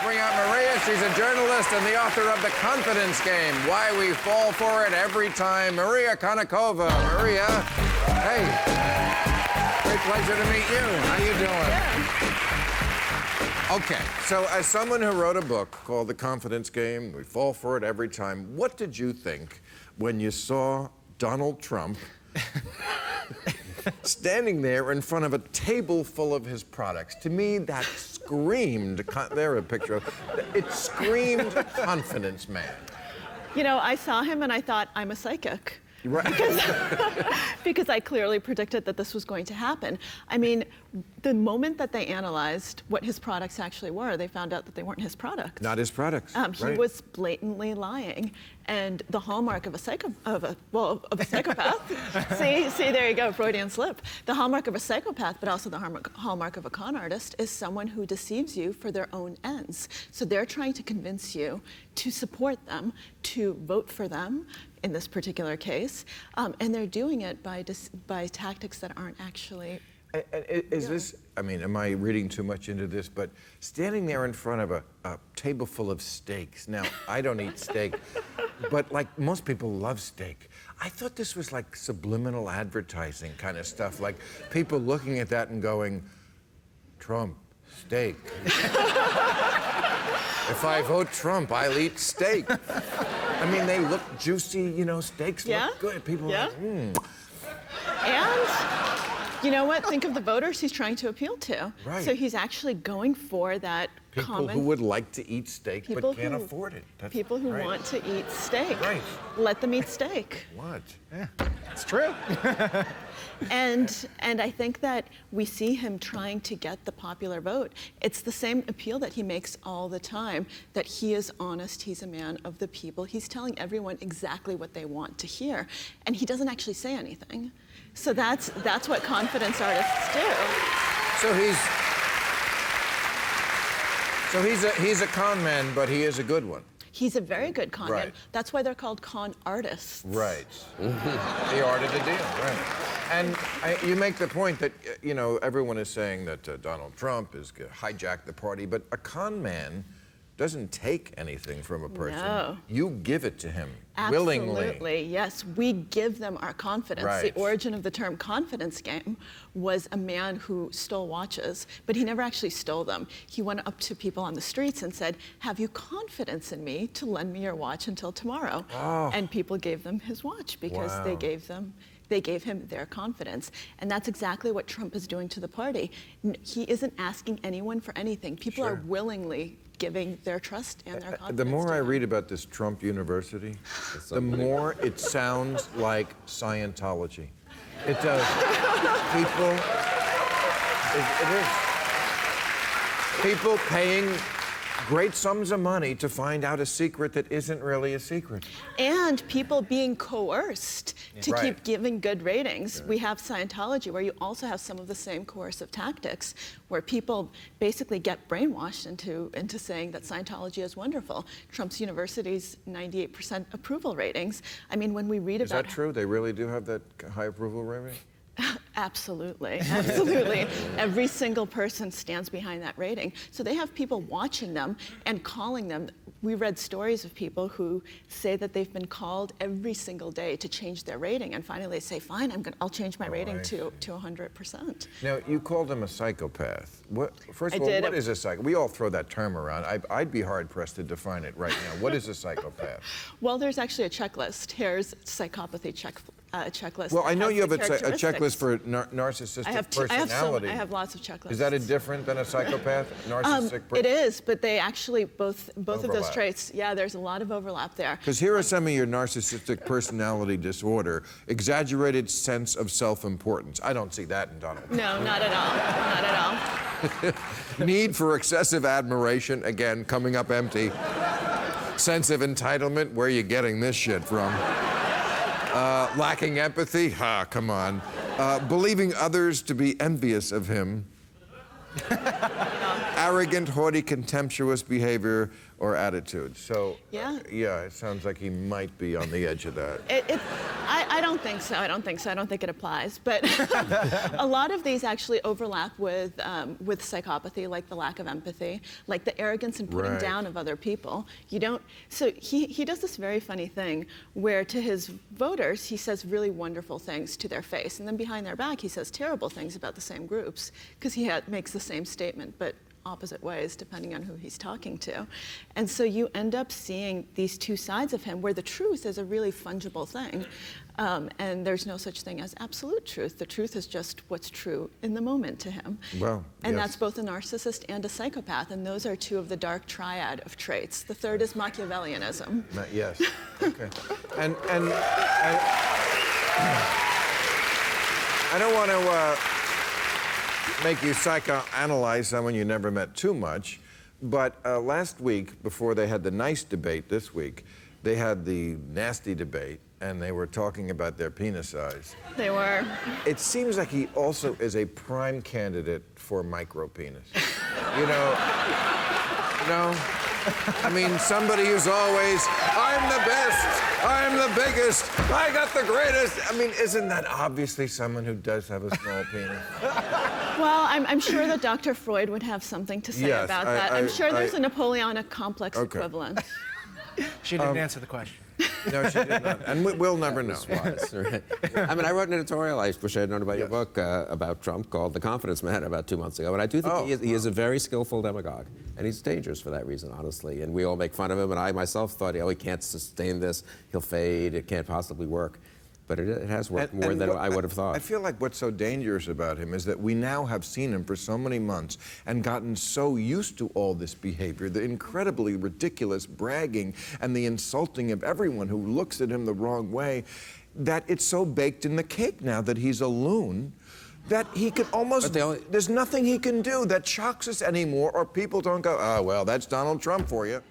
bring out Maria. She's a journalist and the author of The Confidence Game, Why We Fall For It Every Time. Maria Konnikova. Maria, hey. Great pleasure to meet you. How you doing? Okay, so as someone who wrote a book called The Confidence Game, We Fall For It Every Time, what did you think when you saw Donald Trump standing there in front of a table full of his products? To me, that screamed, there a picture of, it screamed confidence man. You know, I saw him and I thought, I'm a psychic. Right. Because I clearly predicted that this was going to happen. I mean, the moment that they analyzed what his products actually were, they found out that they weren't his products. Not his products. He was blatantly lying, and the hallmark of a psychopath. see, there you go, Freudian slip. The hallmark of a psychopath, but also the hallmark of a con artist, is someone who deceives you for their own ends. So they're trying to convince you to support them, to vote for them, in this particular case, and they're doing it by tactics that aren't actually. Is this, I mean, am I reading too much into this, but standing there in front of a table full of steaks. Now, I don't eat steak, but like most people love steak. I thought this was like subliminal advertising kind of stuff, like people looking at that and going, Trump, steak. If I vote Trump, I'll eat steak. I mean, they look juicy, you know, steaks look good. People are like, And you know what? Think of the voters he's trying to appeal to. Right. So he's actually going for that people who would like to eat steak but can't afford it. People who want to eat steak. Right. Let them eat steak. What? Yeah, it's true. And I think that we see him trying to get the popular vote. It's the same appeal that he makes all the time, that he is honest, he's a man of the people. He's telling everyone exactly what they want to hear, and he doesn't actually say anything. So that's what confidence artists do. So he's a con man, but he is a good one. He's a very good con man. That's why they're called con artists. Right. The art of the deal, right. And you make the point that, you know, everyone is saying that Donald Trump has hijacked the party, but a con man doesn't take anything from a person. No. You give it to him willingly. Absolutely, yes. We give them our confidence. Right. The origin of the term confidence game was a man who stole watches, but he never actually stole them. He went up to people on the streets and said, have you confidence in me to lend me your watch until tomorrow? Oh. And people gave them his watch because they gave him their confidence. And that's exactly what Trump is doing to the party. He isn't asking anyone for anything. People are willingly giving their trust and their confidence. The more I read about this Trump University, the more it sounds like Scientology. It does. People, it is. People paying great sums of money to find out a secret that isn't really a secret. And people being coerced to keep giving good ratings. We have Scientology, where you also have some of the same coercive tactics, where people basically get brainwashed into saying that Scientology is wonderful. Trump's university's 98% approval ratings. I mean, when we read about— Is that true? They really do have that high approval rating? Absolutely, absolutely. Every single person stands behind that rating. So they have people watching them and calling them. We read stories of people who say that they've been called every single day to change their rating, and finally they say, fine, I'll change my rating to 100%. Now, you called him a psychopath. First of all, did. what is a psychopath? We all throw that term around. I'd be hard-pressed to define it right now. What is a psychopath? Well, there's actually a checklist. Here's psychopathy checklist. Well, I know you have a checklist for narcissistic personality. I have lots of checklists. Is that different than a psychopath? Narcissistic person? It is, but they actually, both of those traits, there's a lot of overlap there. Because here are some of your narcissistic personality disorder: exaggerated sense of self-importance. I don't see that in Donald Trump. No, not at all. Not at all. Need for excessive admiration, again, coming up empty. Sense of entitlement, where are you getting this shit from? Lacking empathy, come on. Believing others to be envious of him. arrogant, haughty, contemptuous behavior or attitude. So, Yeah. Yeah, it sounds like he might be on the edge of that. I don't think so. I don't think it applies. But a lot of these actually overlap with psychopathy, like the lack of empathy, like the arrogance and putting Right. down of other people. You don't. So he does this very funny thing where to his voters he says really wonderful things to their face, and then behind their back he says terrible things about the same groups because he makes the same statement, but opposite ways depending on who he's talking to. And so you end up seeing these two sides of him where the truth is a really fungible thing. And there's no such thing as absolute truth. The truth is just what's true in the moment to him. Well, and yes. that's both a narcissist and a psychopath. And those are two of the dark triad of traits. The third is Machiavellianism. Yes. Okay. And I don't want to make you psychoanalyze someone you never met too much, but last week, before they had the nice debate this week, they had the nasty debate, and they were talking about their penis size. They were. It seems like he also is a prime candidate for micro-penis. You know? I mean, somebody who's always, I'm the best, I'm the biggest, I got the greatest. I mean, isn't that obviously someone who does have a small penis? Well, I'm sure that Dr. Freud would have something to say Yes, about that. I'm sure there's a Napoleonic complex equivalent. She didn't answer the question. No, she did not. And we'll never know. Right. I mean, I wrote an editorial, I wish I had known about your Yes. book, about Trump called The Confidence Man about 2 months ago. And I do think he is a very skillful demagogue. And he's dangerous for that reason, honestly. And we all make fun of him. And I myself thought, he can't sustain this. He'll fade. It can't possibly work. But it has worked more than I would have thought. I feel like what's so dangerous about him is that we now have seen him for so many months and gotten so used to all this behavior, the incredibly ridiculous bragging and the insulting of everyone who looks at him the wrong way, that it's so baked in the cake now that he's a loon that he can almost, there's nothing he can do that shocks us anymore, or people don't go, oh, well, that's Donald Trump for you.